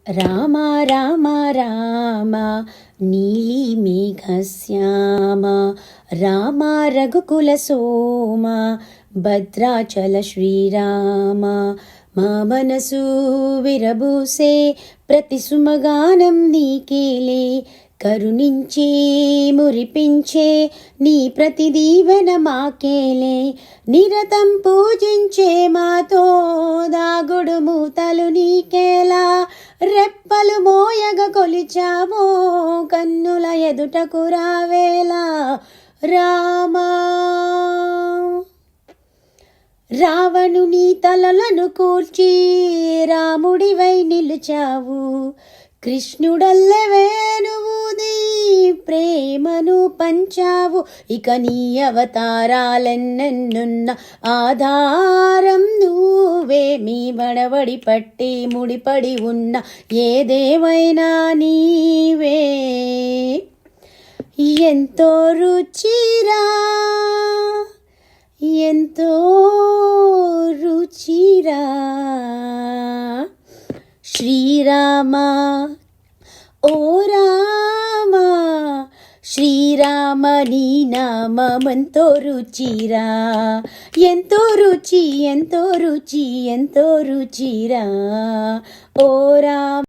రామ రామ రామ నీలిమేఘశ్యామ రామ రఘుకుల సోమ భద్రాచల శ్రీరామ మా మనసు విరబూసే ప్రతి సుమగానం నీకేలే కరుణించే మురిపించే నీ ప్రతి దీవెన మాకేలే నిరతం పూజించే మాతో దాగుడు మూతలు నీకేలా రెప్పలు మోయగ కొలిచావో కన్నుల ఎదుటకు రావేలా రామా రావణుని తలలను కూర్చి రాముడివై నిలిచావు కృష్ణుడల్లె వేణువుది ప్రేమను పంచావు ఇక నీ అవతారాలెన్నెన్నున్న ఆధారం నువ్వే మీ వడవడి పట్టి ముడిపడి ఉన్న ఏదేవైనా నీవే ఎంతో రుచిరా ఎంతో రుచిరా శ్రీరామ ఓ రామ శ్రీరామ నీ నామమెంతో రుచిరా ఎంతో రుచి ఎంతో రుచి ఎంతో రుచిరా ఓ రామ